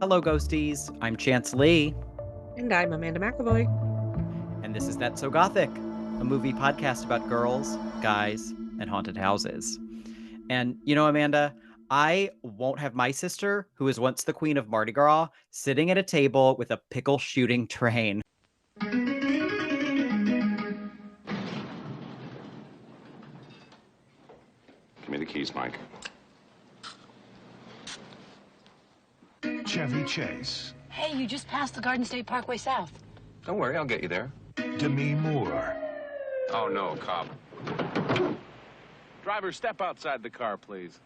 Hello, ghosties. I'm Chance Lee, And I'm Amanda McAvoy. and this is That's So Gothic, a movie podcast about girls, guys, and haunted houses. And you know, Amanda, I won't have my sister, who was once the queen of Mardi Gras, sitting at a table with a pickle shooting train. Give me the keys, Mike. Chevy Chase, Hey, you just passed the Garden State Parkway South. Don't worry, I'll get you there. Demi Moore, Oh, no, cop. Driver, step outside the car, please.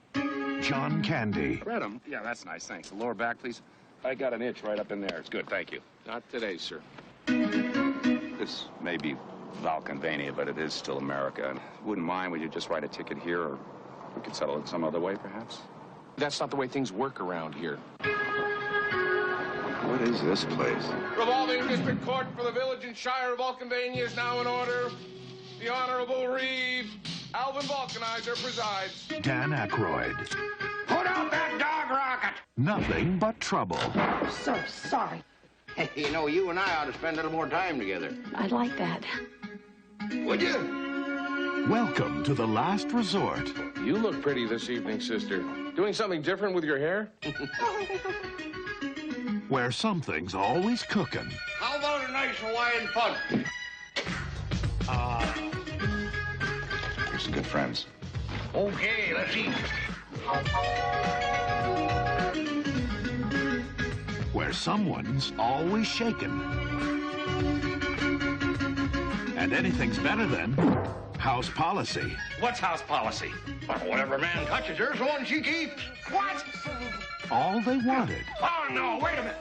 John Candy, Read 'em? Yeah, that's nice, thanks. The lower back, please. I got an itch right up in there. It's good, thank you. Not today, sir. This may be Valkenvania, but it is still America. And wouldn't mind, would you just write a ticket here, or we could settle it some other way, perhaps? That's not the way things work around here. What is this place? Revolving District Court for the Village and Shire of Vulcanvania is now in order. The Honorable Reeve Alvin Vulcanizer presides. Dan Aykroyd, Put out that dog rocket! nothing but trouble. So sorry. Hey, you know, you and I ought to spend a little more time together. I'd like that. Would you? Welcome to the last resort. You look pretty this evening, sister. Doing something different with your hair? Where something's always cooking. How about a nice Hawaiian punch? We're some good friends. Okay, let's eat. Where someone's always shaking. And anything's better than house policy. What's house policy? Well, whatever man touches her's the one she keeps. What? All they wanted Oh, no, wait a minute.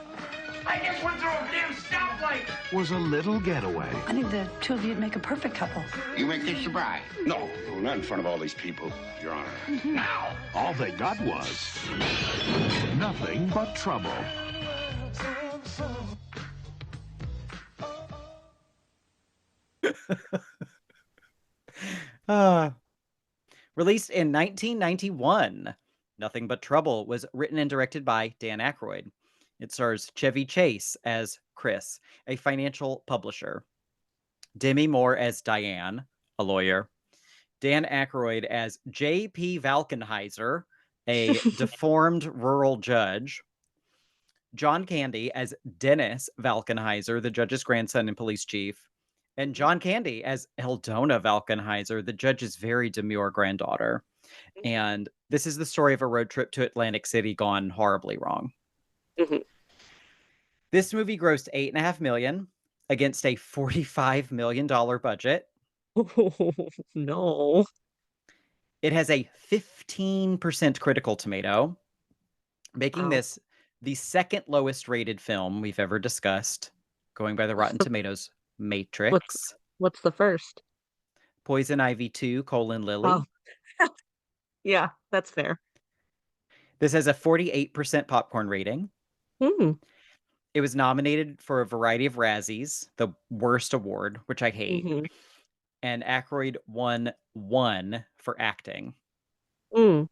I just went through a damn stoplight. was a little getaway. I think the two of you'd make a perfect couple. You make this surprise. No, not in front of all these people, Your Honor. Now. All they got was nothing but trouble. Released in 1991, Nothing But Trouble was written and directed by Dan Aykroyd. It stars Chevy Chase as Chris, a financial publisher, Demi Moore as Diane, a lawyer, Dan Aykroyd as J.P. Valkenheiser, a deformed rural judge, John Candy as Dennis Valkenheiser, the judge's grandson and police chief, and John Candy as Eldona Valkenheiser, the judge's very demure granddaughter. And this is the story of a road trip to Atlantic City gone horribly wrong. Mhm. This movie grossed $8.5 million against a $45 million budget. No. It has a 15% critical tomato, making Wow. this the second lowest rated film we've ever discussed, going by the Rotten Tomatoes matrix. What's the first? Poison Ivy 2, Lily. Oh. Yeah, that's fair. This has a 48% popcorn rating. Hmm. It was nominated for a variety of Razzies, the worst award, which I hate. Mhm. And Aykroyd won one for acting. Mm.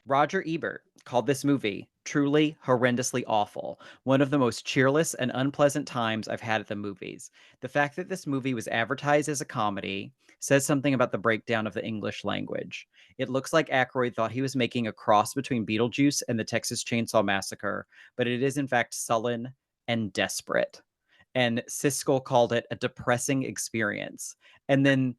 Roger Ebert called this movie truly horrendously awful. One of the most cheerless and unpleasant times I've had at the movies. The fact that this movie was advertised as a comedy says something about the breakdown of the English language. It looks like Aykroyd thought he was making a cross between Beetlejuice and the Texas Chainsaw Massacre, but it is in fact sullen and desperate. And Siskel called it a depressing experience. And then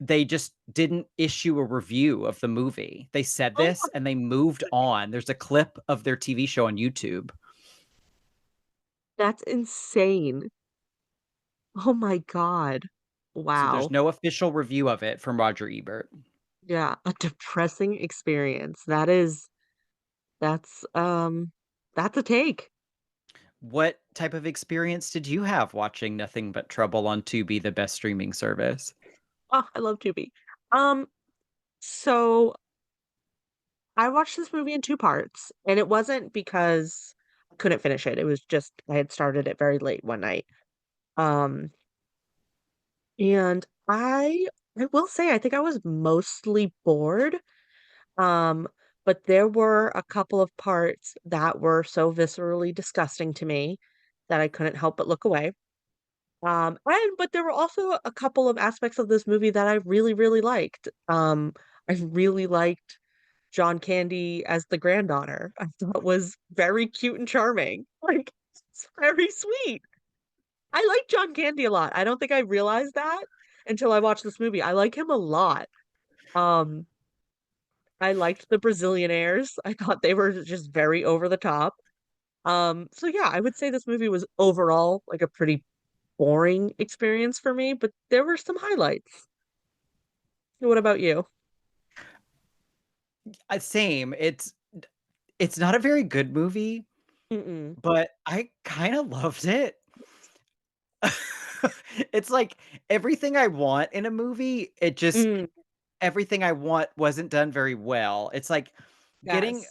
they just didn't issue a review of the movie. They said this and they moved on. There's a clip of their TV show on YouTube. That's insane. Oh my God. So Wow. there's no official review of it from Roger Ebert. Yeah, a depressing experience. That's a take. What type of experience did you have watching Nothing But Trouble on Tubi, the best streaming service? Oh, I love Tubi. So I watched this movie in two parts, and it wasn't because I couldn't finish it. It was just I had started it very late one night. Um, and I will say I think I was mostly bored. Um, but there were a couple of parts that were so viscerally disgusting to me that I couldn't help but look away. And but there were also a couple of aspects of this movie that I really, really liked. I really liked John Candy as the granddaughter. I thought was very cute and charming. Like, it's very sweet. I like John Candy a lot. I don't think I realized that until I watched this movie. I like him a lot. Um, I liked the Brazilianaires. I thought they were just very over the top. So yeah, I would say this movie was overall like a pretty boring experience for me, but there were some highlights. What about you? Same. It's not a very good movie, Mm-mm. but I kind of loved it. It's like everything I want in a movie, it just Mm, everything I want wasn't done very well. It's like yes.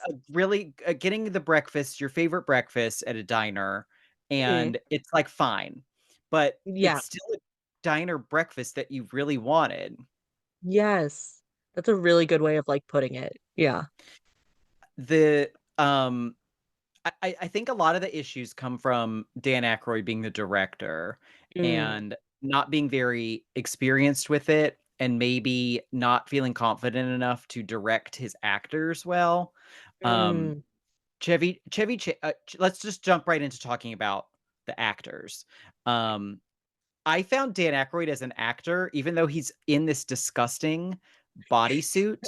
getting the breakfast, your favorite breakfast at a diner, Mm, and it's like fine, but yeah. it's still a diner breakfast that you really wanted. Yes. That's a really good way of like putting it. Yeah. The I think a lot of the issues come from Dan Aykroyd being the director Mm, and not being very experienced with it, and maybe not feeling confident enough to direct his actors well. Um, mm. let's just jump right into talking about the actors. Um, I found Dan Aykroyd as an actor, even though he's in this disgusting bodysuit,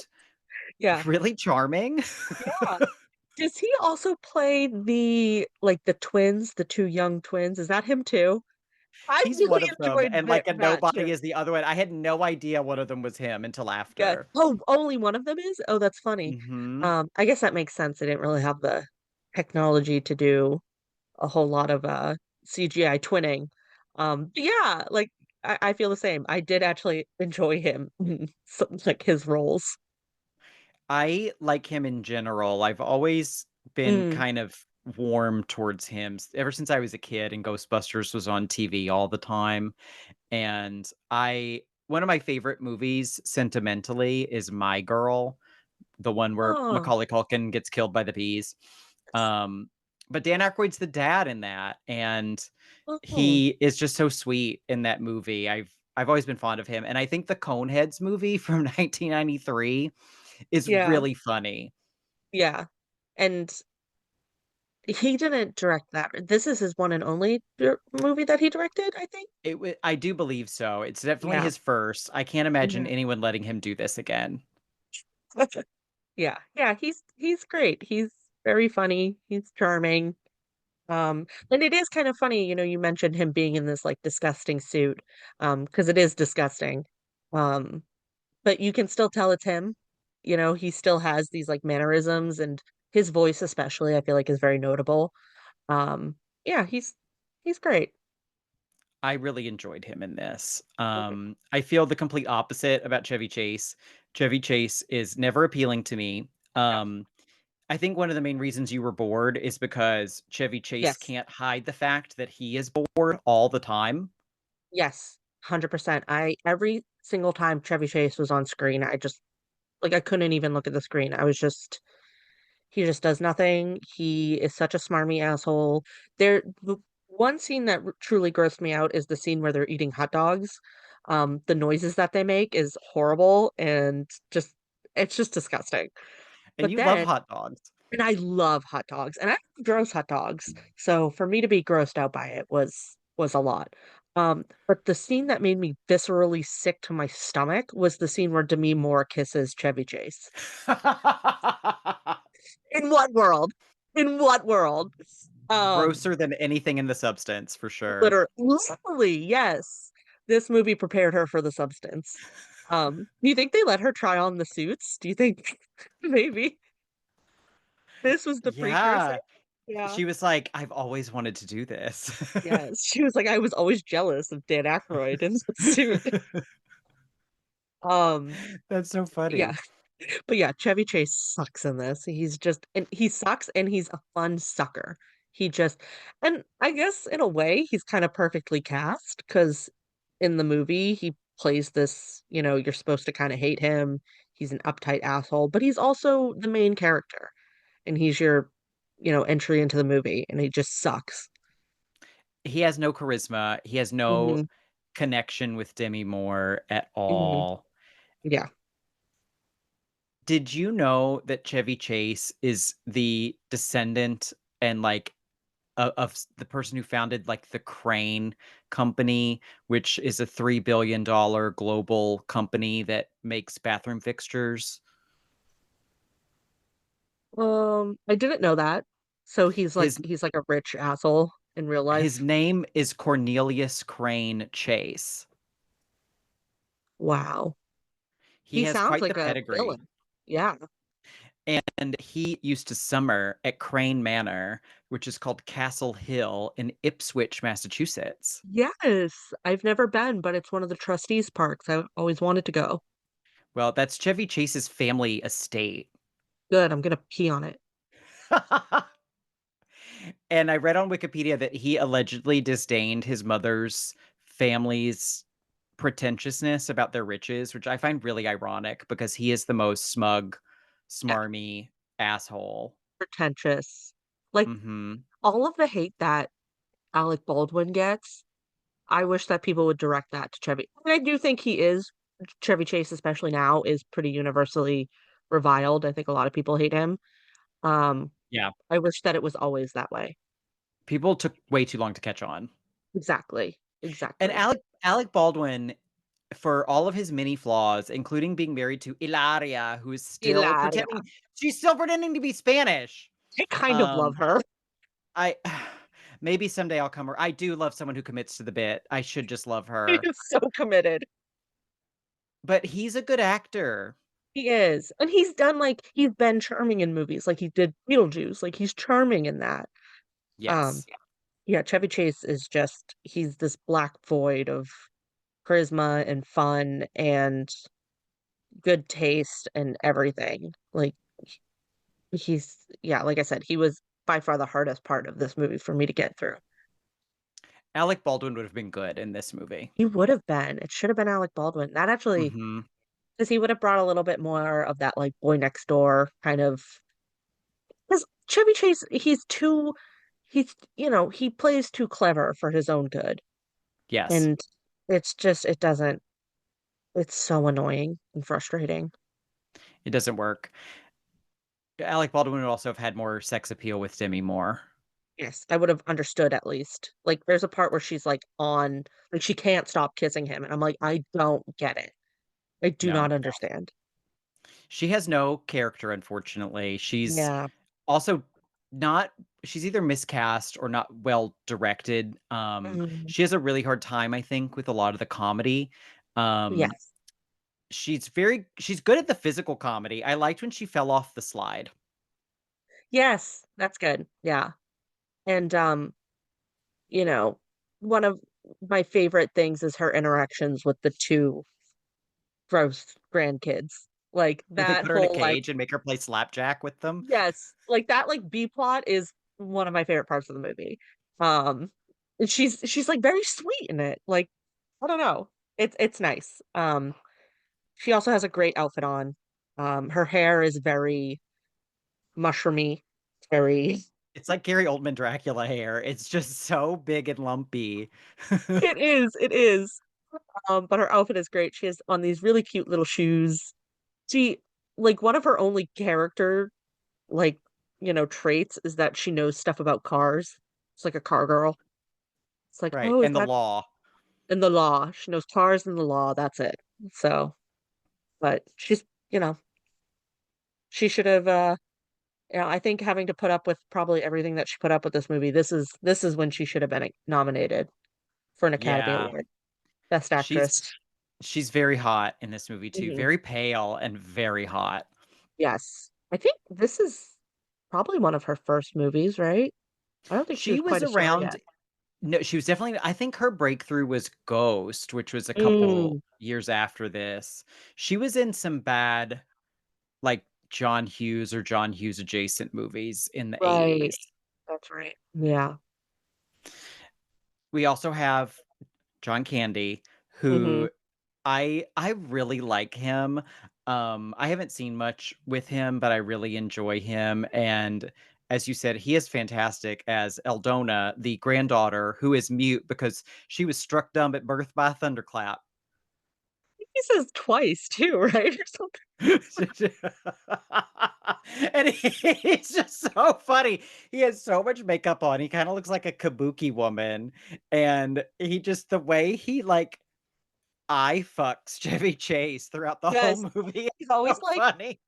Yeah. really charming. Yeah. Does he also play the twins, the two young twins? Is that him too? I He's really one of them, enjoyed and, like, a that nobody too. is the other one. I had no idea one of them was him until Yeah. after. Oh, only one of them is? Oh, that's funny. Mhm. I guess that makes sense. They didn't really have the technology to do a whole lot of CGI twinning. But yeah, like I feel the same. I did actually enjoy him in some, like his roles. I like him in general. I've always been Mm. kind of warm towards him s ever since I was a kid and Ghostbusters was on TV all the time, and I one of my favorite movies sentimentally is My Girl, the one where Oh, Macaulay Culkin gets killed by the bees. Um, but Dan Aykroyd's the dad in that, and oh, he is just so sweet in that movie. I've always been fond of him, and I think the Coneheads movie from 1993 is yeah, really funny. yeah. And he didn't direct that. This is his one and only movie that he directed, I think. I do believe so. It's definitely Yeah. his first. I can't imagine Mhm. anyone letting him do this again. Yeah. Yeah, he's great. He's very funny. He's charming. And it is kind of funny, you mentioned him being in this like disgusting suit, because it is disgusting. Um, but you can still tell it's him. He still has these like mannerisms and his voice especially, I feel like is very notable. Um, yeah, he's great. I really enjoyed him in this. Mhm. I feel the complete opposite about Chevy Chase. Chevy Chase is never appealing to me. No. I think one of the main reasons you were bored is because Chevy Chase Yes. can't hide the fact that he is bored all the time. Yes. 100%. I every single time Chevy Chase was on screen, I just like I couldn't even look at the screen. He just does nothing. He is such a smarmy asshole. The one scene that truly grossed me out is the scene where they're eating hot dogs. The noises that they make is horrible and just it's just disgusting. And But you love then hot dogs. and I love hot dogs, and I love gross hot dogs. So for me to be grossed out by it was a lot. But the scene that made me viscerally sick to my stomach was the scene where Demi Moore kisses Chevy Chase. In what world? In what world? Um, Grosser than anything in the substance, for sure. literally, yes. This movie prepared her for the substance. Do you think they let her try on the suits? Do you think maybe this was the precursor? Yeah. Yeah. She was like, "I've always wanted to do this." Yes. She was like, I was always jealous of Dan Aykroyd in the suit. Um, That's so yeah. funny. But yeah, Chevy Chase sucks in this. He's just and he sucks and he's a fun sucker. He just and I guess in a way he's kind of perfectly cast because in the movie he plays this, you're supposed to kind of hate him. he's an uptight asshole, but he's also the main character, and he's your, entry into the movie, and he just sucks. He has no charisma. He has no Mhm, connection with Demi Moore at mhm. all. Yeah. Did you know that Chevy Chase is the descendant and like of the person who founded like the Crane company, which is a $3 billion global company that makes bathroom fixtures? I didn't know that. So he's like His he's like a rich asshole in real his life. name is Cornelius Crane Chase. Wow. He He has sounds quite the like a pedigree. villain. Yeah. And he used to summer at Crane Manor, which is called Castle Hill in Ipswich, Massachusetts. Yes. I've never been, but it's one of the trustees parks. I've always wanted to go. Well, that's Chevy Chase's family estate. Good. I'm gonna pee on it. And I read on Wikipedia that he allegedly disdained his mother's family's pretentiousness about their riches, which I find really ironic because he is the most smug, Yeah. smarmy asshole. Pretentious. Like Mhm. all of the hate that Alec Baldwin gets, I wish that people would direct that to Chevy. And I do think he is Chevy Chase, especially now, is pretty universally reviled. I think a lot of people hate him. Um, Yeah. I wish that it was always that way. People took way too long to catch on. Exactly. And Exactly. Alec Baldwin, for all of his many flaws, including being married to Ilaria, who is still Hilaria. pretending she's still pretending to be Spanish. I kind of love Um, her. I maybe someday I'll come. I do love someone who commits to the bit. I should just love He her. is so committed. But he's a good actor. He is. And he's done he's been charming in movies. Like he did Beetlejuice. Like he's charming in that. Um, Yes. yeah, Chevy Chase is just he's this black void of charisma and fun and good taste and everything. Like yeah, like I said, he was by far the hardest part of this movie for me to get through. Alec Baldwin would have been good in this movie. He would have been. It should have been Alec Baldwin. That actually, Mhm. because he would have brought a little bit more of that like boy next door kind of. Because Chevy Chase, he plays too clever for his own good, Yes. and it doesn't. It's so annoying and frustrating. It doesn't work. Alec Baldwin would also have had more sex appeal with Demi Moore. Yes, I would have understood at least. Like, there's a part where she's like she can't stop kissing him, and I'm like, I don't get it. I do No. not understand. She has no character, unfortunately. She's Yeah. also not she's either miscast or not well directed. Mm, She has a really hard time, I think, with a lot of the comedy. Um, yes. she's good at the physical comedy. I liked when she fell off the slide. Yes, that's good. Yeah. And you know, one of my favorite things is her interactions with the two gross grandkids. Like Where they that put her in a whole cage and make her play slapjack with them. yes, like that B plot is one of my favorite parts of the movie. Um and she's like very sweet in it. Like I don't know. It's nice. She also has a great outfit on. Her hair is very mushroomy, very It's like Gary Oldman Dracula hair. It's just so big and lumpy. it is. But her outfit is great. She has on these really cute little shoes. She like one of her only character like, traits is that she knows stuff about cars. It's like a car girl. It's like, Right. "Oh, is And the that law. in the law?" She knows cars and the law, that's it. So, but you know, she should have I think having to put up with probably everything that she put up with this movie, this is when she should have been nominated for an Academy Yeah. Award. Best She's Actress. she's very hot in this movie too. Mhm. Very pale and very hot. Yes. I think this is probably one of her first movies, right? I don't think she She was was quite a star around. yet. No, she was definitely. I think her breakthrough was Ghost, which was a couple Mm, years after this. She was in some bad, like John Hughes or John Hughes adjacent movies in the right. 80s. That's right. Yeah. We also have John Candy, Mhm. who I really like him. I haven't seen much with him, but I really enjoy him, and as you said, he is fantastic as Eldona, the granddaughter who is mute because she was struck dumb at birth by a thunderclap. He says twice too, right? Or something. And he's just so funny. He has so much makeup on. He kinda looks like a kabuki woman, and he just the way he, like, eye fucks Chevy Chase throughout the whole Yes. movie is He's always, so like, funny.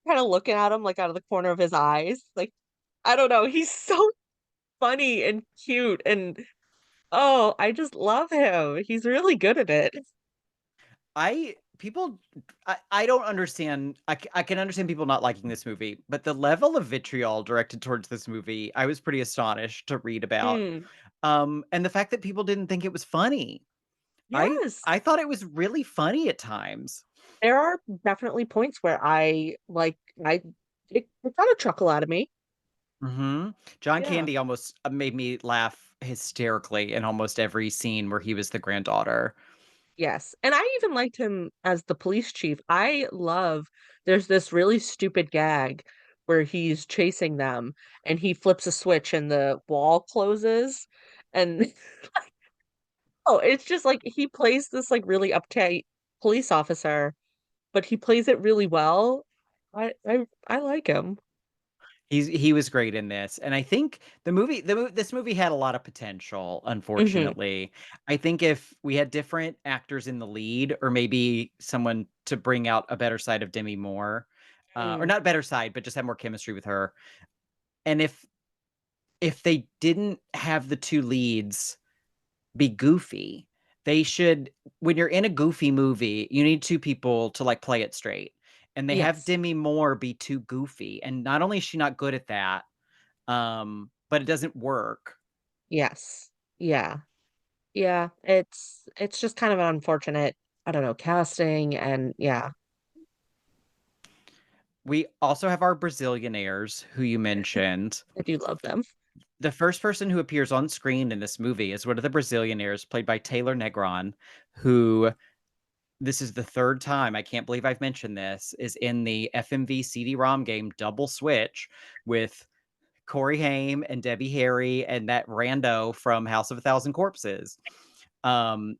kinda looking at him, like, out of the corner of his eyes, like, I don't know, he's so funny and cute, and, oh, I just love him. He's really good at it. I people I don't understand I can understand people not liking this movie, but the level of vitriol directed towards this movie, I was pretty astonished to read about. Mm, And the fact that people didn't think it was funny. I yes. I thought it was really funny at times. There are definitely points where it got a chuckle out of me. Mhm. John Yeah. Candy almost made me laugh hysterically in almost every scene where he was the granddaughter. Yes, and I even liked him as the police chief. I love there's this really stupid gag where he's chasing them and he flips a switch and the wall closes and oh, it's just like he plays this like really uptight police officer, but he plays it really well. I like him. He was great in this, and I think this movie had a lot of potential, Mhm. unfortunately. I think if we had different actors in the lead or maybe someone to bring out a better side of Demi Moore, or Mm, not better side, but just have more chemistry with her, and if they didn't have the 2 leads be goofy, they should when you're in a goofy movie, you need 2 people to, like, play it straight, and they have yes. Demi Moore be too goofy, and not only is she not good at that, but it doesn't work. Yes. Yeah. Yeah, it's just kind of an unfortunate, I don't know, casting and yeah, We also have our Brazilianaires who you mentioned. I do love them. The first person who appears on screen in this movie is one of the Brazilianaires played by Taylor Negron, who this is the 3rd time, I can't believe I've mentioned this, is in the FMV CD-ROM game Double Switch with Corey Haim and Debbie Harry and that rando from House of a Thousand Corpses. Um,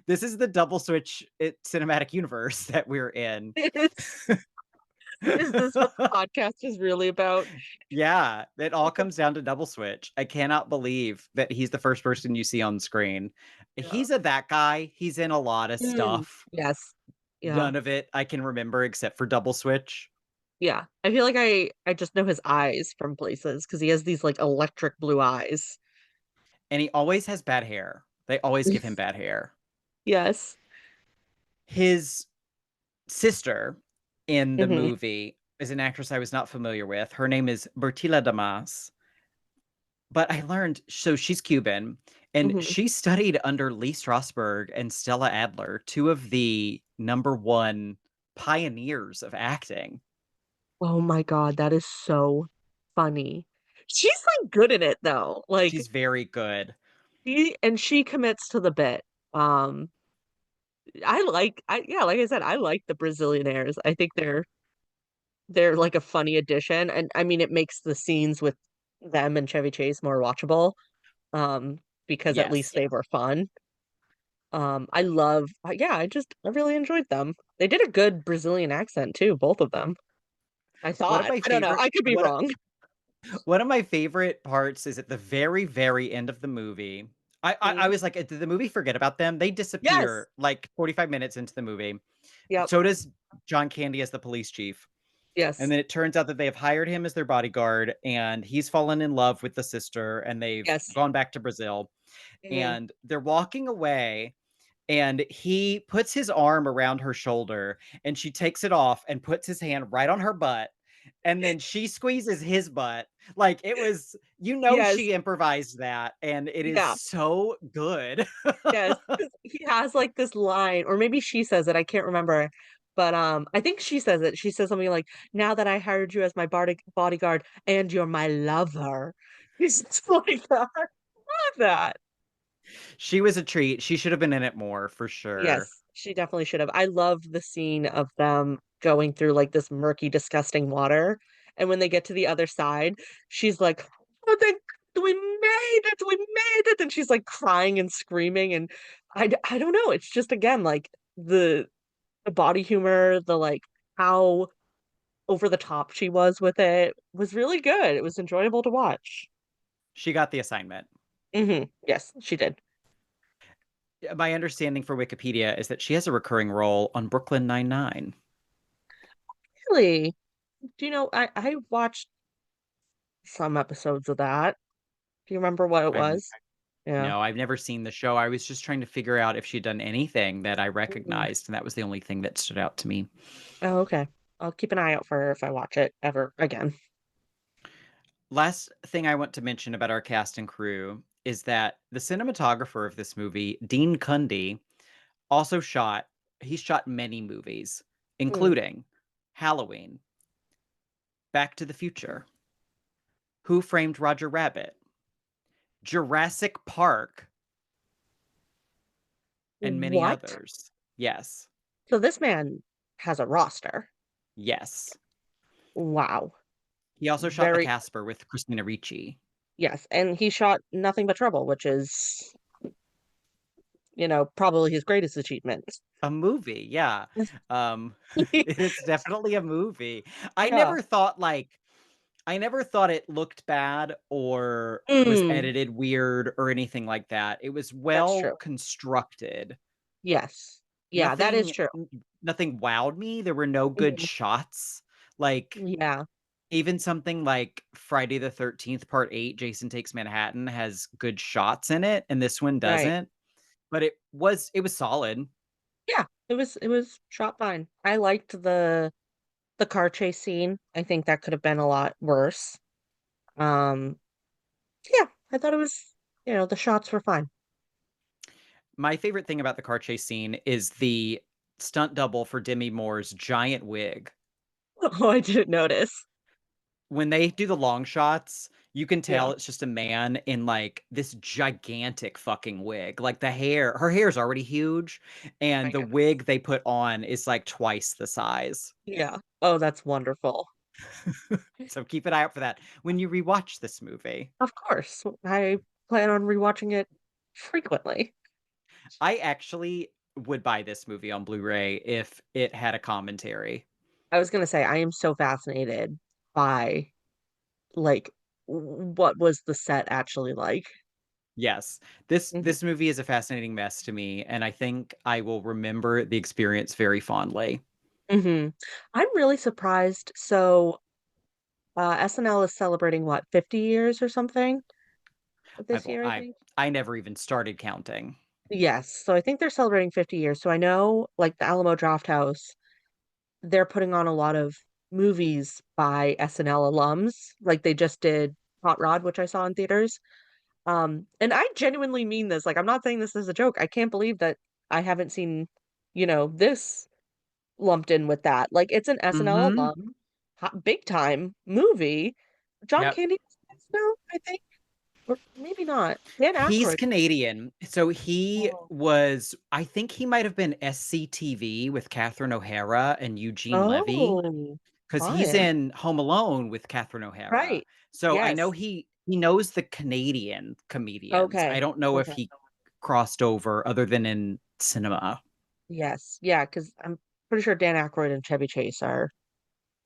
this is the Double Switch cinematic universe that we're in. Is this what the podcast is really about? Yeah, it all comes down to Double Switch. I cannot believe that he's the first person you see on screen. Yeah. He's a that guy. He's in a lot of Mm, stuff. yes. Yeah, None of it I can remember except for Double Switch. yeah. I feel like I just know his eyes from places because he has these, like, electric blue eyes. And he always has bad hair. They always give him bad hair. Yes. His sister in the Mhm, movie is an actress I was not familiar with. Her name is Bertila Damas. But I learned so she's Cuban, and mhm. she studied under Lee Strasberg and Stella Adler, 2 of the number 1 pioneers of acting. Oh my god, that is so funny. She's, like, good in it, though, like, She's very good. she commits to the bit. Um, I yeah, like I said, I like the Brazilianaires. I think they're, like, a funny addition, and, I mean, it makes the scenes with them and Chevy Chase more watchable, um, because at least Yes. they were fun. I love yeah, I really enjoyed them. They did a good Brazilian accent too, both of them. I One of thought. my I don't know, favorite I could be one wrong. one of my favorite parts is at the very, very end of the movie. I Mhm. was like, "Did the movie forget about them?" They Yes. disappear, like, 45 minutes into the movie. Yep. So does John Candy as the police chief. And Yes. then it turns out that they have hired him as their bodyguard, and he's fallen in love with the sister, and they've Yes. gone back to Brazil, Mhm. and they're walking away, and he puts his arm around her shoulder, and she takes it off and puts his hand right on her butt, and then she squeezes his butt. Like, it was Yes. she improvised that, and it is Yeah. so good. Yes. 'Cause he has, like, this line, or maybe she says it, I can't remember, but, I think she says it. She says something like, "Now that I hired you as my bodyguard and you're my lover." It's just like that. I love that. She was a treat. She should have been in it more for Yes, sure. She definitely should have. I love the scene of them going through, like, this murky, disgusting water, and when they get to the other side, she's like, "Oh, thank we made it, we made it," and she's, like, crying and screaming, and I don't know, it's just, again, like, the body humor, the, like, how over the top she was with it was really good. It was enjoyable to watch. She got the assignment. Mhm. Yes, she did. My understanding for Wikipedia is that she has a recurring role on Brooklyn Nine-Nine. Really? Do you know, I watched some episodes of that. Do you remember what it I've was? Yeah. No, I've never seen the show. I was just trying to figure out if she'd done anything that I Mm. recognized, and that was the only thing that stood out to me. Oh, okay. I'll keep an eye out for her if I watch it ever again. Last thing I want to mention about our cast and crew is that the cinematographer of this movie, Dean Cundy, also he shot many movies, Mm. including Halloween, Back to the Future, Who Framed Roger Rabbit, Jurassic Park, and many What? others. Yes. So this man has a roster. Yes. Wow. He also shot The Very Casper with Christina Ricci. yes, and he shot Nothing But Trouble, which is, probably his greatest achievement. A movie, yeah. It's definitely a movie. I Yeah. never thought, I never thought it looked bad or was Mm, edited weird or anything like that. It was that's well true. constructed. Yes. Yeah, that is Nothing true. nothing wowed me. There were no good Mhm. shots. Like, Yeah, even something like Friday the 13th Part 8, Jason Takes Manhattan has good shots in it, and this one right. doesn't. But it was solid. Yeah, it was shot fine. I liked the car chase scene. I think that could have been a lot worse. Um, yeah, I thought it was, the shots were fine. My favorite thing about the car chase scene is the stunt double for Demi Moore's giant wig. Oh, I didn't notice. When they do the long shots, you can Yeah, tell it's just a man in, like, this gigantic fucking wig. Like, her hair's already huge, and my the goodness. wig they put on is, like, twice the size. Yeah. Oh, that's wonderful. So keep an eye out for that when you rewatch this movie. Of course. I plan on rewatching it frequently. I actually would buy this movie on Blu-ray if it had a commentary. I was gonna say, I am so fascinated by, like, what was the set actually like? Yes. This Mhm, this movie is a fascinating mess to me, and I think I will remember the experience very fondly. mhm. I'm really surprised. So, SNL is celebrating what, 50 years or something I this bel year, I think? I never even started counting. Yes, so I think they're celebrating 50 years. So I know, like, the Alamo Drafthouse, they're putting on a lot of movies by SNL alums. Like, they just did Hot Rod, which I saw in theaters. And I genuinely mean this, like, I'm not saying this as a joke. I can't believe that I haven't seen, this lumped in with that. Like, it's an SNL Mhm. alum, big time movie. John Yep. Candy no, I think, or maybe not. Dan He's Aykroyd. Canadian, so Oh. I think he might have been SCTV with Catherine O'Hara and Eugene Levy, Oh, 'cause he's fun. in Home Alone with Catherine O'Hara. Right. So I know Yes. he knows the Canadian comedians. I Okay. don't know if Okay. he crossed over other than in cinema. Yes. Yeah. Because 'cause I'm pretty sure Dan Aykroyd and Chevy Chase are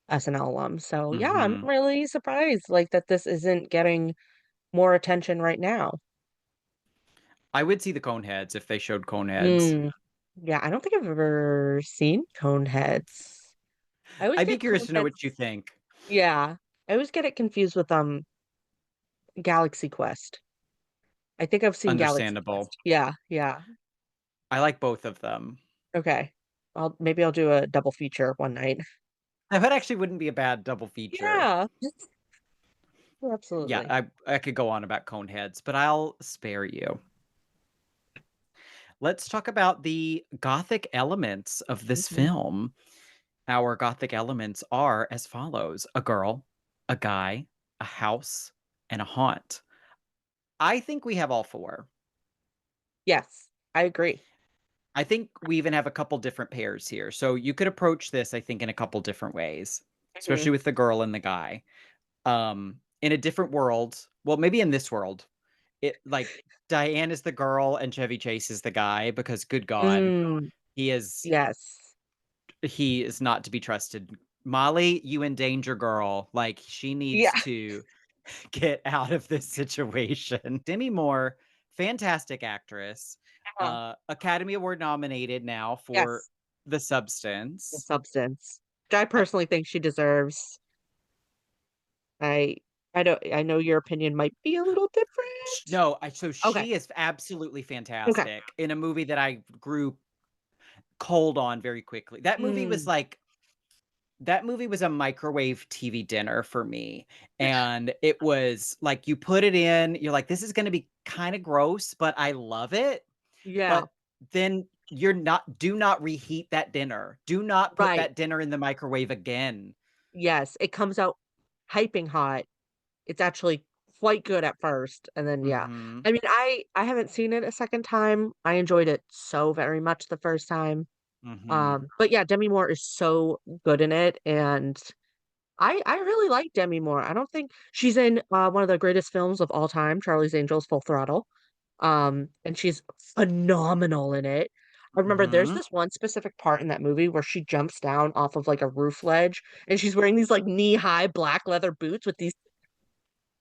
SNL alums. So, yeah, I'm Mhm. really surprised, like, that this isn't getting more attention right now. I would see the Coneheads if they showed Coneheads. Mm. Yeah, I don't think I've ever seen Coneheads. I always I'd be get curious to know what you Coneheads. think. Yeah. I always get it confused with, Galaxy Quest. I think I've seen Galaxy Understandable. Quest. Yeah, yeah. I like both of them. Okay. Maybe I'll do a double feature one night. That actually wouldn't be a bad double feature. Yeah. Yeah, Absolutely. I could go on about Coneheads, but I'll spare you. Let's talk about the gothic elements of this Mhm. film. Our gothic elements are as follows: a girl, a guy, a house, and a haunt. I think we have all four. Yes, I agree. I think we even have a couple different pairs here. So you could approach this, I think, in a couple different ways, Mhm. especially with the girl and the guy. In a different world, well, maybe in this world, it like Diane is the girl and Chevy Chase is the guy because good God, Mm, he is yes. he is not to be trusted. Molly, you in danger, girl. Like she Yeah. needs to get out of this situation. Demi Moore, fantastic actress, Uh-huh. Academy Award nominated now for Yes, The the Substance. substance, which I I personally think she deserves. I I know your opinion might be a little different. no, I so Okay, she is absolutely okay. fantastic in a movie that I grew cold on very quickly. Mm, That movie was a microwave TV dinner for me, and it was like you put it in, you're like, "This is gonna be kinda gross, but I love it." yeah, But then do not reheat that dinner. Do not put right. that dinner in the microwave again. Yes, it comes out piping hot. It's actually quite good at first, and then, yeah. Mhm, I mean, I haven't seen it a second time. I enjoyed it so very much the first time. mhm. But yeah, Demi Moore is so good in it, and I really like Demi Moore. I don't think she's in, one of the greatest films of all time, Charlie's Angels: Full Throttle. And she's phenomenal in it. I remember there's Mhm. this one specific part in that movie where she jumps down off of, like, a roof ledge, and she's wearing these, like, knee-high black leather boots with these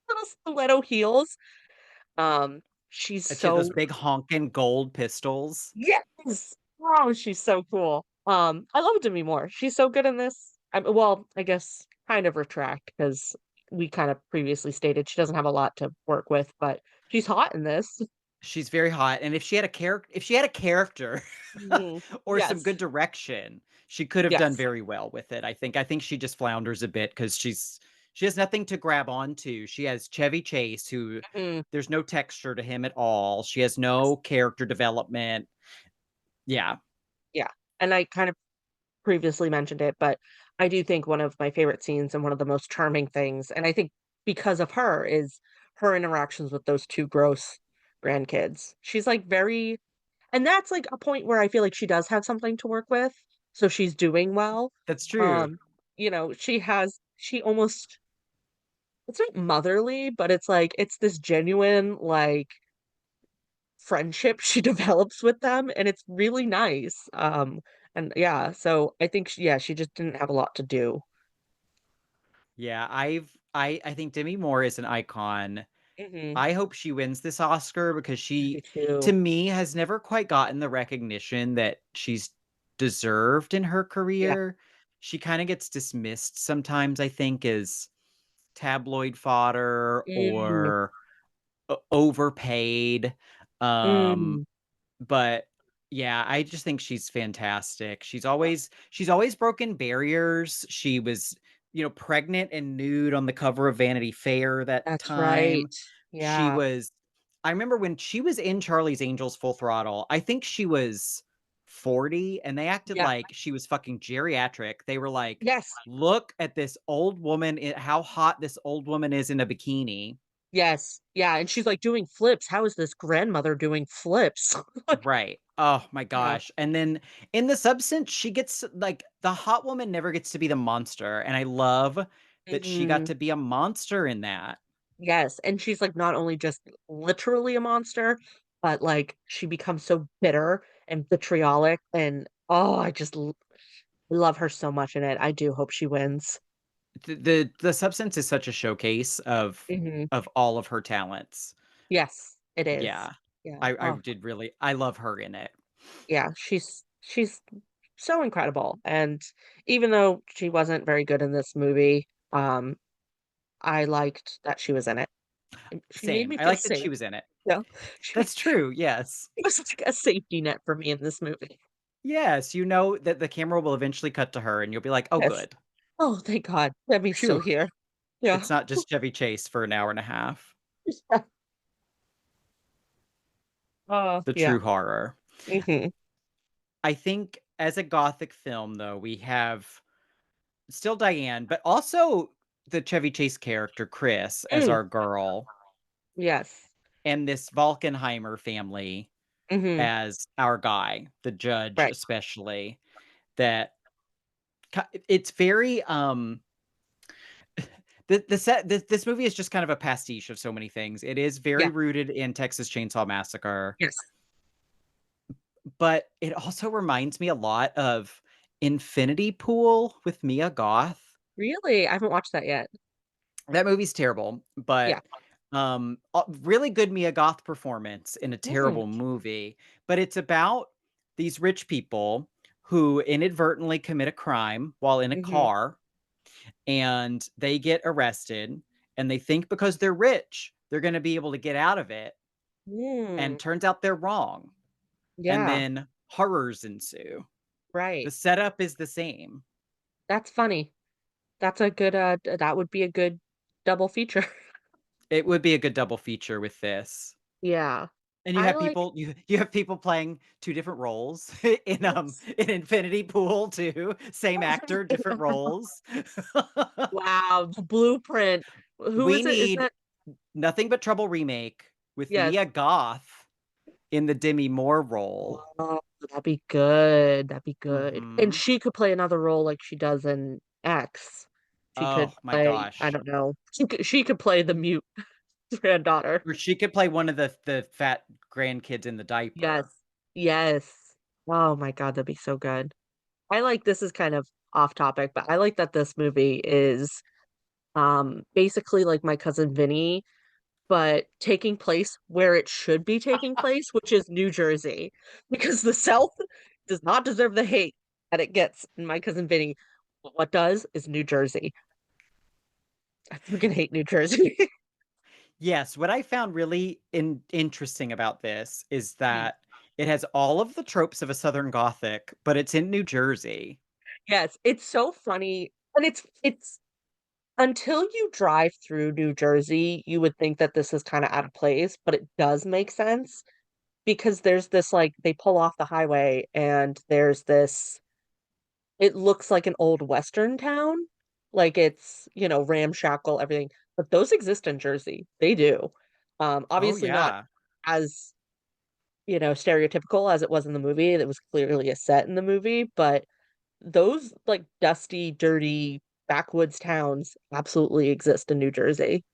little stiletto heels. Um, she's And she had those so big honking gold pistols. yes! Oh, she's so cool. I love Demi Moore. She's so good in this. Well, I guess kind of retract because we kind of previously stated she doesn't have a lot to work with, but she's hot in this. She's very hot, and if she had a character Mhm. or some Yes. good direction, she could have done Yes. very well with it, I think. I think she just flounders a bit because she has nothing to grab onto. She has Chevy Chase, who Mhm. there's no texture to him at all. She has no character development. Yeah, Yeah, and I kind of previously mentioned it, but I do think one of my favorite scenes and one of the most charming things, and I think because of her, is her interactions with those 2 gross grandkids. She's, like, very and that's, like, a point where I feel like she does have something to work with, so she's doing well. that's true. Um, she almost it's not motherly, but it's, like, it's this genuine, like, friendship she develops with them, and it's really nice, and yeah, so I think she just didn't have a lot to do. Yeah, I think Demi Moore is an icon. Mhm. I hope she wins this Oscar because I do she, to too. me, has never quite gotten the recognition that she's deserved in her Yeah. career. She kinda gets dismissed sometimes, I think, as tabloid fodder Mm, or overpaid. Um, mm, but yeah, I just think she's fantastic. She's always broken barriers. She was, pregnant and nude on the cover of Vanity Fair that that's right. time. She Yeah. was I remember when she was in Charlie's Angels Full Throttle, I think she was 40 and they acted Yeah. like she was fucking geriatric. They were like, Yes. "Look at this old woman, how hot this old woman is in a bikini." Yes. Yeah, and she's, like, doing flips. How is this grandmother doing flips? Right. Oh my Yeah. gosh. And then in The Substance, she gets like the hot woman never gets to be the monster. And I love that she got Mhm. to be a monster in that. Yes, and she's, like, not only just literally a monster, but, like, she becomes so bitter and vitriolic, and, oh, I just l love her so much in it. I do hope she wins. The Substance is such a showcase Mhm. of all of her talents. Yes, it is. Yeah. Yeah. I Oh, did really I love her in it. yeah, she's so incredible, and even though she wasn't very good in this movie, I liked that she was in it. She made Same. me I feel like that safe. she was in it. Yeah. She That's true. Yes. was like a safety net for me in this movie. Yes, you know that the camera will eventually cut to her and you'll be like, "Oh Yes. good. Oh, thank God. Demi's still Phew. here. Yeah. It's not just Chevy Chase for an hour and a half." The Yeah. true horror. Mhm. I think as a gothic film, though, we have still Diane, but also the Chevy Chase character, Chris, as Mm, our girl, yes. and this Valkenheimer family. Mhm. as our guy, the judge Right. especially, that it's very this movie is just kind of a pastiche of so many things. It is very Yeah. rooted in Texas Chainsaw Massacre, Yes. but it also reminds me a lot of Infinity Pool with Mia Goth. Really? I haven't watched that yet. That movie's terrible, Yeah. but really good Mia Goth performance in a Mm. terrible movie. But it's about these rich people who inadvertently commit a crime while in a Mhm. car, and they get arrested, and they think because they're rich, they're going to be able to get out of it. And Mm. turns out they're wrong. And Yeah. then horrors ensue. The Right. setup is the same. That's funny. That's a good, that would be a good double feature. It would be a good double feature with this. Yeah. And you I have like people you have people playing 2 different roles yes. in Infinity Pool too. Same actor, different roles. Wow, the blueprint. Who We is it? Is need that Nothing But Trouble remake with yes. Mia Goth in the Demi Moore role. Oh, that'd be good. That'd be good. And Mhm. she could play another role like she does in X. She could Oh my play, I gosh. don't know. She could play the mute granddaughter. Or she could play one of the fat grandkids in the Yes. diaper. Yes. Oh my God, that'd be so good. I like this is kind of off topic, but I like that this movie is basically like My Cousin Vinny, but taking place where it should be taking place, which is New Jersey, because the South does not deserve the hate that it gets in My Cousin Vinny. But what does is New Jersey. I freaking hate New Jersey. Yes, what I found really interesting about this is Mhm. that it has all of the tropes of a Southern Gothic, but it's in New Jersey. Yes, it's so funny, and it's until you drive through New Jersey, you would think that this is kinda out of place, but it does make sense because there's this, like they pull off the highway and there's this it looks like an old Western town, like it's, ramshackle, everything, but those exist in Jersey. They do. Oh, Obviously not yeah. as, stereotypical as it was in the movie, that was clearly a set in the movie, but those, like, dusty, dirty backwoods towns absolutely exist in New Jersey.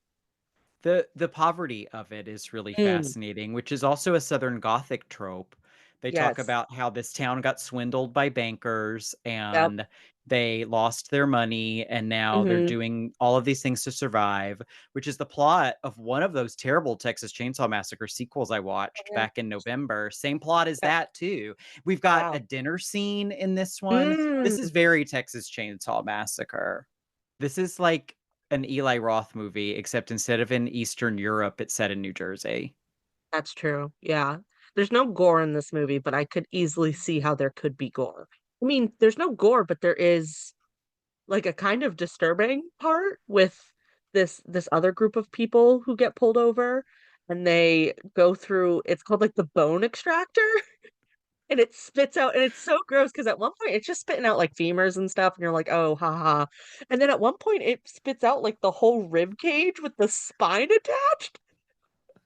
The poverty of it is really Mm, fascinating, which is also a Southern Gothic trope. They talk yes. about how this town got swindled by bankers Yep. and they lost their money and now they're Mhm. doing all of these things to survive, which is the plot of one of those terrible Texas Chainsaw Massacre sequels I Oh, watched yeah. back in November. Same plot as Yep. that too. We've got a Wow. dinner scene in this one. This is Mm, very Texas Chainsaw Massacre. This is like an Eli Roth movie, except instead of in Eastern Europe, it's set in New Jersey. that's true, yeah. There's no gore in this movie, but I could easily see how there could be gore. I mean, there's no gore, but there is, like, a kind of disturbing part with this other group of people who get pulled over, and they go through it's called, like, the bone extractor. And it spits out and it's so gross because at one point, it's just spitting out, like, femurs and stuff, and you're like, "Oh, ha ha." And then at one point, it spits out, like, the whole rib cage with the spine attached.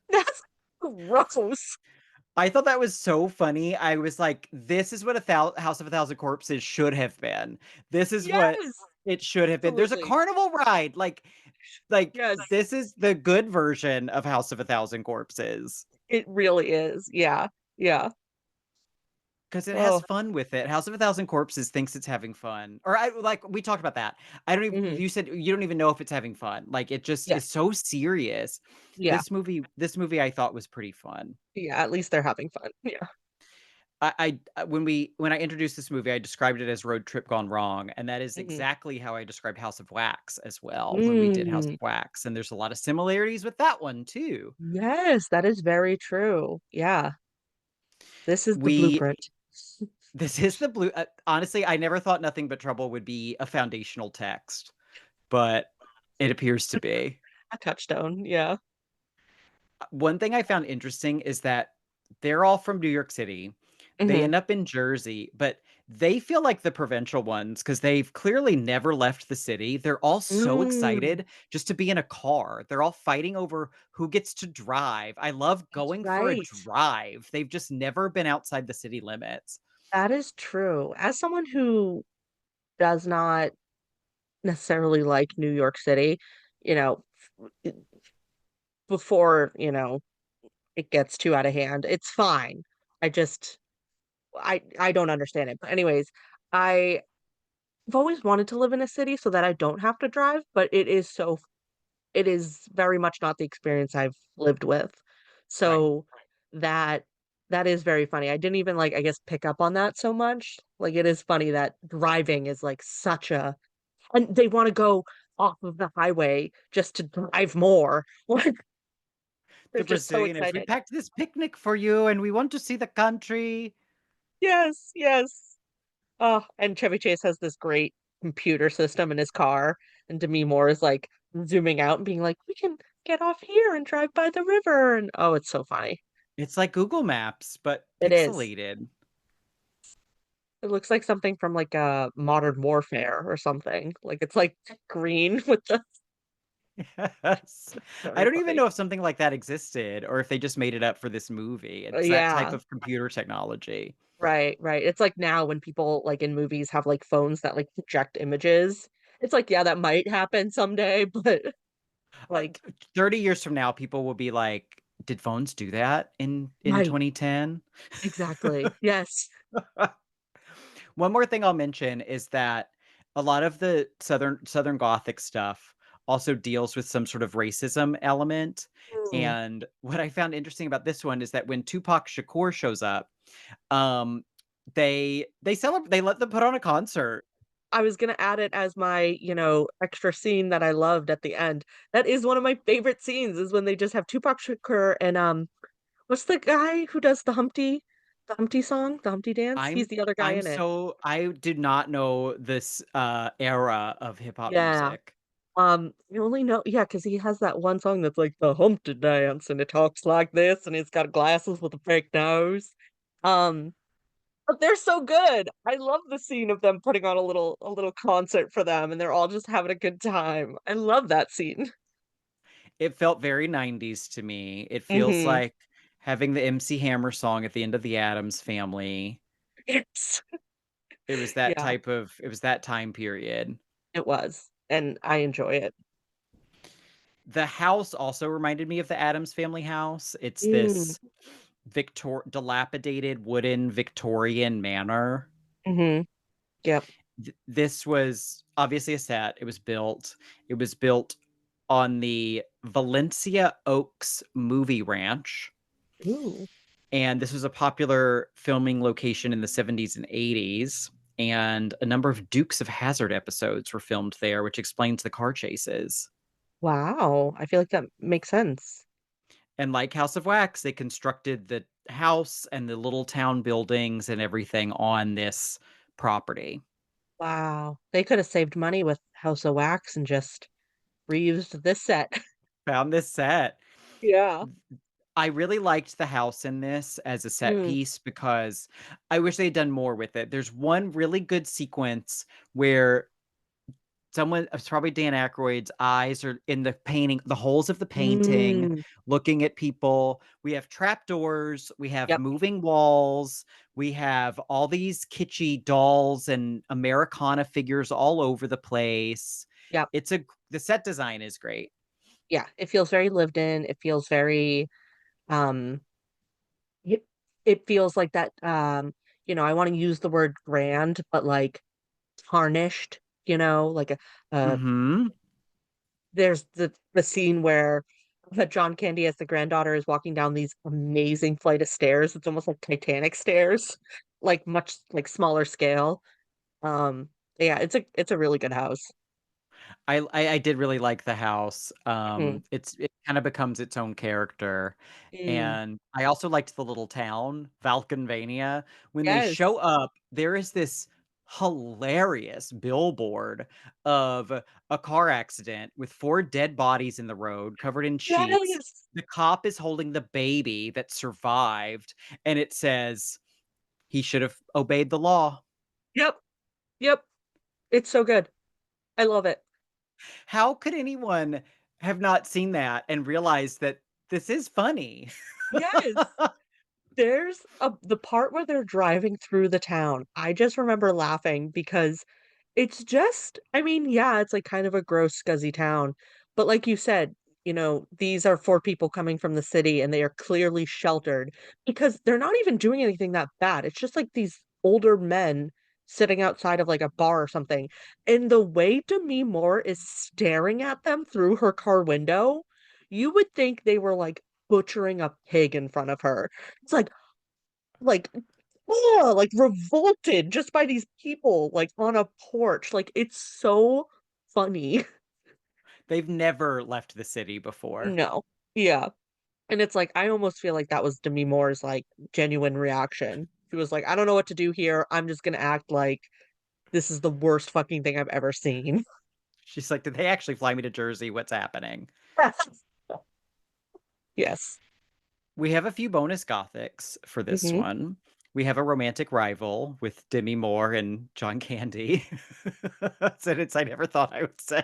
That's gross. I thought that was so funny. I was like, "This is what House of a Thousand Corpses should have been. This is what Yes, it should have been." There's a absolutely. carnival ride. Yes, This is the good version of House of a Thousand Corpses. it really is. Yeah, yeah. 'Cause it has Oh, fun with it. House of a Thousand Corpses thinks it's having fun. We talked about that. I don't even mhm. You said you don't even know if it's having fun. Like, it just Yeah, is so serious. yeah, This movie I thought was pretty fun. yeah, at least they're having fun. Yeah. When I introduced this movie, I described it as Road Trip Gone Wrong, and that is Mhm. exactly how I described House of Wax as well when we did House Mm. of Wax, and there's a lot of similarities with that one too. Yes, that is very true. Yeah, this is the We blueprint. This is the blue honestly, I never thought Nothing But Trouble would be a foundational text, but it appears to be. A touchstone, yeah. One thing I found interesting is that they're all from New York City. They Mhm. end up in Jersey, but They feel like the provincial ones because they've clearly never left the city. They're all so Mm, excited just to be in a car. They're all fighting over who gets to drive. I love that's going for a right. drive. They've just never been outside the city limits. That is true. As someone who does not necessarily like New York City, you know, it before, it gets too out of hand, it's fine. I just I don't understand it. But anyways, I've always wanted to live in a city so that I don't have to drive, but it is very much not the experience I've lived with. Right. So that that is very funny. I didn't even like, I guess, pick up on that so much. Like it is funny that driving is like such a and they want to go off of the highway just to drive more. Like they're The just so Brazilians, we excited. packed this picnic for you and we want to see the country. Yes, yes. Oh, and Chevy Chase has this great computer system in his car, and Demi Moore is like zooming out and being like, "We can get off here and drive by the river." And oh, it's so funny. It's like Google Maps, but It is. pixelated. It looks like something from like a Modern Warfare or something. Like it's like green with the Yes. I very don't even funny. know if something like that existed or if they just made it up for this movie. It's that type Yeah, of computer technology. right, right. It's like now when people like in movies have like phones that like project images. It's like, yeah, that might happen someday, but Uh, like, 30 years from now, people will be like, "Did phones do that in right, 2010?" exactly. Yes. One more thing I'll mention is that a lot of the Southern Gothic stuff also deals with some sort of racism element, Mm. and what I found interesting about this one is that when Tupac Shakur shows up, um, they let them put on a concert. I was gonna add it as my, extra scene that I loved at the end. That is one of my favorite scenes is when they just have Tupac Shakur and, what's the guy who does the Humpty song, the Humpty dance? He's the other guy in it. I did not know this, era of hip hop Yeah. music. You only know yeah, because he has that one song that's like the Humpty dance, and it talks like this, and he's got glasses with a fake nose. Um, but they're so good. I love the scene of them putting on a little concert for them, and they're all just having a good time. I love that scene. It felt very 90s to me. It feels Mhm. like having the MC Hammer song at the end of The Addams Family. Yes. Yeah, It was that time period. it was, and I enjoy it. The house also reminded me of the Addams Family house. It's Mm, this dilapidated wooden Victorian manor. mhm, yep. This was obviously a set. It was built on the Valencia Oaks movie ranch. Ooh, And this was a popular filming location in the 70s and 80s. And a number of Dukes of Hazzard episodes were filmed there, which explains the car chases. wow, I feel like that makes sense. And like House of Wax, they constructed the house and the little town buildings and everything on this property. Wow, they coulda saved money with House of Wax and just reused this set. Found this set. Yeah. I really liked the house in this as a set Mm, piece because I wish they had done more with it. There's one really good sequence where it's probably Dan Aykroyd's eyes are in the painting, the holes of the painting, mm, looking at people. We have trapdoors, we have yep, moving walls, we have all these kitschy dolls and Americana figures all over the place. yep. The set design is great. Yeah, it feels very lived in, it feels very, um it it feels like that, I wanna use the word grand, but, like, tarnished, like a Mhm. there's the scene where John Candy as the granddaughter is walking down these amazing flight of stairs, it's almost like Titanic stairs, like, much, like, smaller scale, um, yeah, it's a really good house. I did really like the house. Mhm. It kind of becomes its own character, Mm, and I also liked the little town, Valkenvania. When they show yes. up, there is this hilarious billboard of a car accident with 4 dead bodies in the road covered in sheets. Yes! The cop is holding the baby that survived, and it says, "He should have obeyed the law." Yep. Yep. It's so good. I love it. How could anyone have not seen that and realized that this is funny? Yes. There's the part where they're driving through the town. I just remember laughing because it's just I mean, yeah, it's like kind of a gross, scuzzy town, but like you said, these are 4 people coming from the city and they are clearly sheltered because they're not even doing anything that bad. It's just like these older men sitting outside of like a bar or something. And the way Demi Moore is staring at them through her car window, you would think they were like butchering a pig in front of her. It's like, oh, like revolted just by these people like on a porch. Like it's so funny. They've never left the city before. No. Yeah. And it's like I almost feel like that was Demi Moore's like genuine reaction. She was like, I don't know what to do here. I'm just gonna act like this is the worst fucking thing I've ever seen. She's like, "Did they actually fly me to Jersey? What's happening?" Yes. We have a few bonus gothics for this Hmm. one. We have a romantic rival with Demi Moore and John Candy. Sentence I never thought I would say.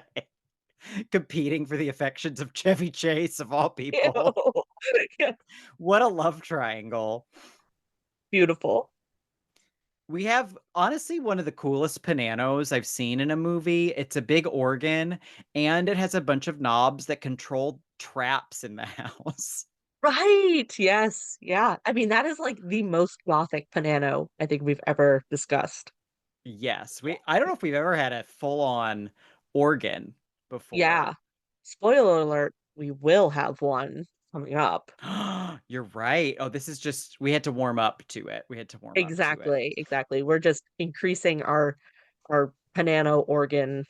Competing for the affections of Chevy Chase, of all Ew. people. Yeah. What a love triangle. Beautiful. We have, honestly, one of the coolest pianos I've seen in a movie. It's a big organ, and it has a bunch of knobs that control traps in the house. Right. Yes. Yeah. I mean, that is like the most gothic piano I think we've ever discussed. Yes, I don't know if we've ever had a full-on organ Yeah. before. Spoiler alert, we will have one coming up. You're right. Oh, this is just we had to warm up to it. We had to warm up to it. Exactly, exactly. We're just increasing our piano organ,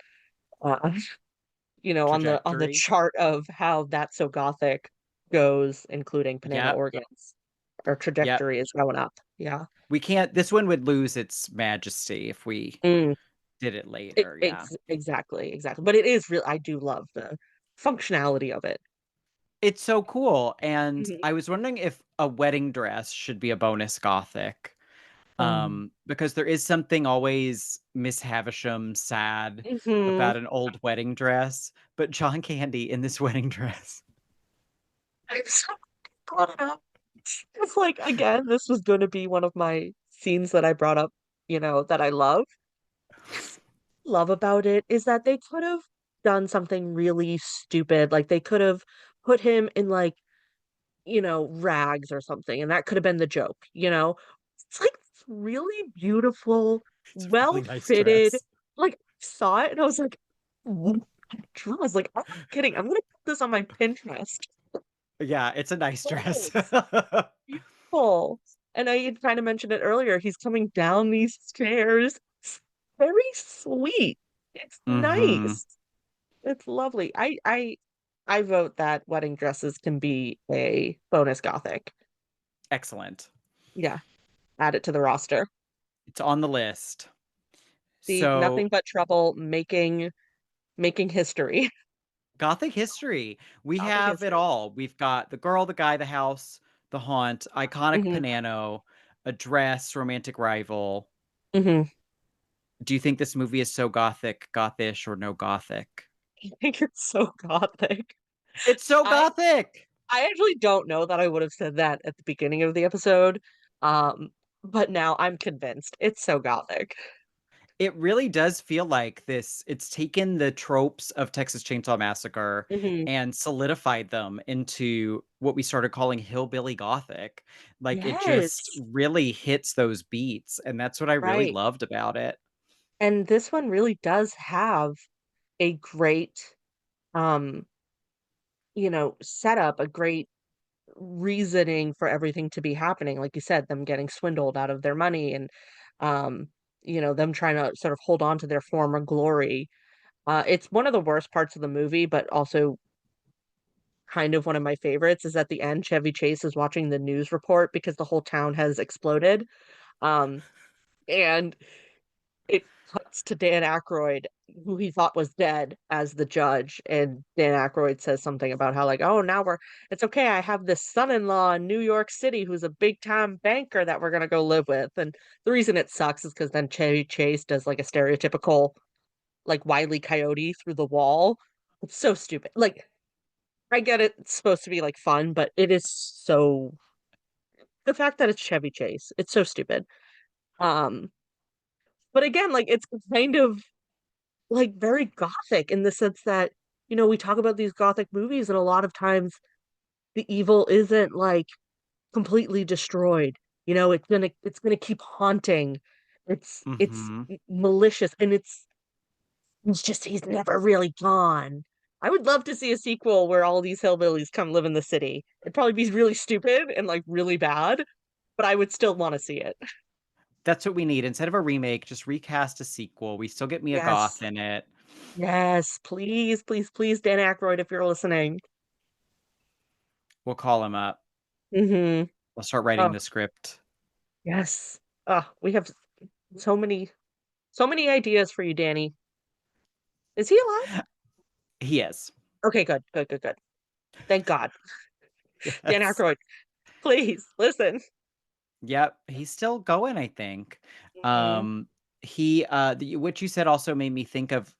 uh, on the Trajectory. chart of how That's So Gothic goes, including piano Yep, organs. Our yep. trajectory is going up. Yeah. We can't this one would lose its majesty if we Mm, did it later, yeah. exactly, exactly. But it is real. I do love the functionality of it. It's so cool, and Mhm. I was wondering if a wedding dress should be a bonus gothic, Um, because there is something always Miss Havisham sad mhm. about an old wedding dress, but John Candy in this wedding dress. I'm so glad it up. It's like, again, this was going to be one of my scenes that I brought up, that I love about it is that they could have done something really stupid. Like they could have put him in like, rags or something, and that could have been the joke. It's like this really beautiful, It's a well really nice fitted. dress. Like saw it and I was like, what dress? Like, I'm not kidding. I'm gonna put this on my Pinterest. Yeah, it's a nice dress. Yes. Beautiful. And I had kind of mentioned it earlier. He's coming down these stairs. It's very sweet. It's Mhm. nice. It's lovely. I vote that wedding dresses can be a bonus gothic. Excellent. Yeah, add it to the roster. It's on the list. See, So, nothing but trouble making history. Gothic history. We Gothic have it history. all. We've got the girl, the guy, the house, the haunt, iconic Hmm. Panano, a dress, romantic rival. Hmm. Do you think this movie is so gothic, gothish, or no gothic? I think it's so gothic. It's so I gothic! I actually don't know that I would have said that at the beginning of the episode. Um, but now I'm convinced it's so gothic. It really does feel like this. It's taken the tropes of Texas Chainsaw Massacre Hmm. and solidified them into what we started calling hillbilly gothic. Like it just Yes, really hits those beats, and that's what I really right. loved about it. And this one really does have a great um, setup, a great reasoning for everything to be happening. Like you said, them getting swindled out of their money and um, them trying to sort of hold on to their former glory. It's one of the worst parts of the movie, but also kind of one of my favorites is at the end, Chevy Chase is watching the news report because the whole town has exploded. Um, and it cuts to Dan Aykroyd, who he thought was dead as the judge, and Dan Aykroyd says something about how like, "Oh, now it's okay, I have this son-in-law in New York City who's a big time banker that we're gonna go live with," and the reason it sucks is because then Chevy Chase does like a stereotypical, like, Wile E. Coyote through the wall. It's so stupid. Like, I get it's supposed to be, like, fun, but it is so the fact that it's Chevy Chase, it's so stupid. Um, but again, like, it's kind of like, very gothic in the sense that, we talk about these gothic movies, and a lot of times the evil isn't, like, completely destroyed, it's gonna keep haunting. It's Mhm. malicious, and it's just he's never really gone. I would love to see a sequel where all these hillbillies come live in the city. It'd probably be really stupid and, like, really bad, but I would still wanna see it. That's what we need. Instead of a remake, just recast a sequel. We still get Mia Goth Yes. in it. Yes, please, please, please, Dan Aykroyd, if you're listening. We'll call him up. Mhm. We'll start writing Oh, the script. yes. Oh, we have so many so many ideas for you, Danny. Is he alive? He is. Okay, good, good, good, good. Thank God. Dan Yes. Aykroyd, please listen. Yep, he's still going, I think. Mhm. What you said also made me think of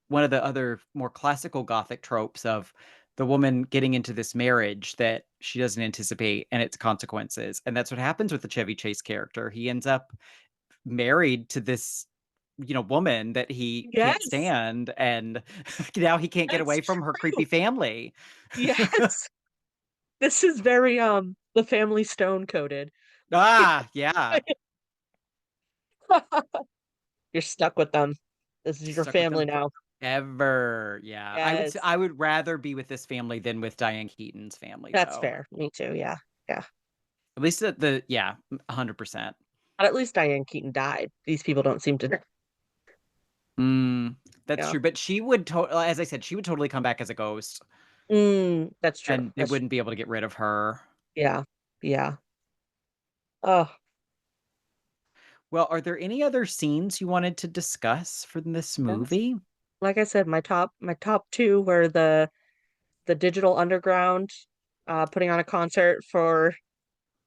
one of the other more classical Gothic tropes of the woman getting into this marriage that she doesn't anticipate and its consequences. And that's what happens with the Chevy Chase character. He ends up married to this, woman that he can't Yes, stand, and now he can't get that's away from her true. creepy family. Yes. This is very, The Family Stone coded. Ah, yeah. You're stuck with them. This is your Stuck with family them now. forever. Yeah. Yes. I would rather be with this family than with Diane Keaton's family, That's though. fair. Me too, yeah. Yeah. At least yeah, 100%. But at least Diane Keaton died. These people don't seem to. Mm, that's Yeah. true, but she would as I said, she would totally come back as a ghost, That's true. and they That's wouldn't be able to get rid of her. yeah. Yeah. Oh, Well, are there any other scenes you wanted to discuss from this yes. movie? Like I said, my top 2 were the Digital Underground, putting on a concert for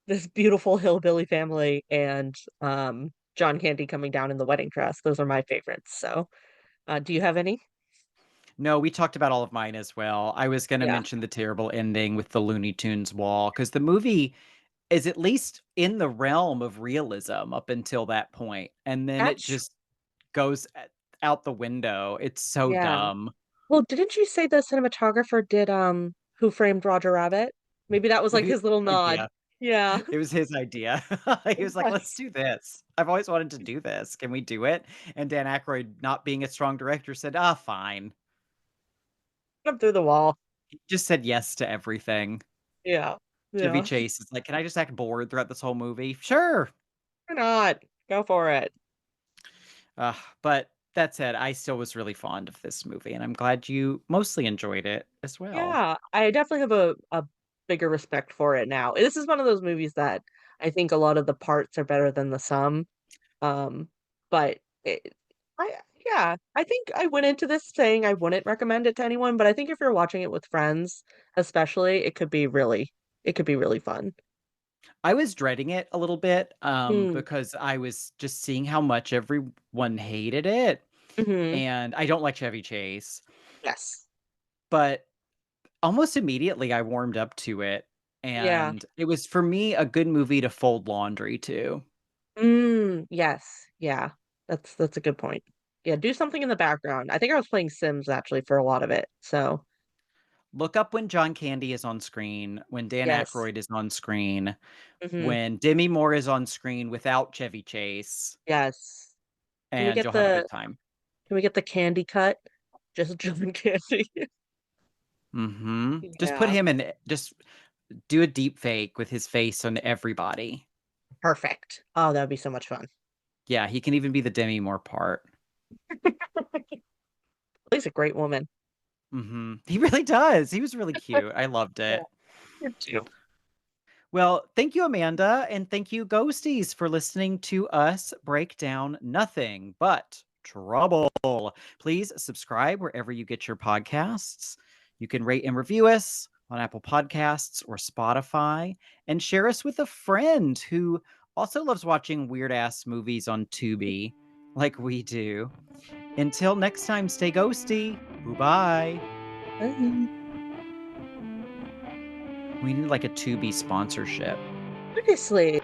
this beautiful hillbilly family and, John Candy coming down in the wedding dress. Those are my favorites. So, do you have any? No, we talked about all of mine as well. I was gonna Yeah. mention the terrible ending with the Looney Tunes wall, because the movie is at least in the realm of realism up until that point, and then it That's just goes out the window. It's so yeah. dumb. Well, didn't you say the cinematographer did, Who Framed Roger Rabbit? Maybe that was, like, His his little nod. idea. Yeah. It was his idea. He was like, "Let's Yes. do this. I've always wanted to do this. Can we do it?" And Dan Aykroyd, not being a strong director, said, "Ah, fine." Put him through the wall. He just said yes to everything. Yeah. Chevy Yeah. Chase is like, "Can I just act bored throughout this whole movie?" "Sure." Why not? Go for it. But that said, I still was really fond of this movie, and I'm glad you mostly enjoyed it as well. Yeah, I definitely have a bigger respect for it now. This is one of those movies that I think a lot of the parts are better than the sum. Um, but yeah, I think I went into this saying I wouldn't recommend it to anyone, but I think if you're watching it with friends, especially, it could be really fun. I was dreading it a little bit, Mm, because I was just seeing how much everyone hated it, mhm. and I don't like Chevy Chase, Yes. but almost immediately I warmed up to it, Yeah. and it was, for me, a good movie to fold laundry to. Yes. Yeah. That's a good point. Yeah, do something in the background. I think I was playing Sims actually for a lot of it. So, Look up when John Candy is on screen, when Dan yes. Aykroyd is on screen, Mhm. when Demi Moore is on screen without Chevy Chase, Yes. Can we and get you'll have a good the time. can we get the candy cut? Just John Candy. Mhm. Just put Yeah, him in it. Just do a deep fake with his face on everybody. perfect. Oh, that would be so much fun. Yeah, he can even be the Demi Moore part. She's a great woman. Mhm. He really does. He was really cute. I loved Yeah, it. me too. Well, thank you, Amanda, and thank you, Ghosties, for listening to us break down nothing but trouble. Please subscribe wherever you get your podcasts. You can rate and review us on Apple Podcasts or Spotify, and share us with a friend who also loves watching weird ass movies on Tubi like we do. Until next time, stay ghosty. Bye. Bye. We need like a Tubi sponsorship. Seriously.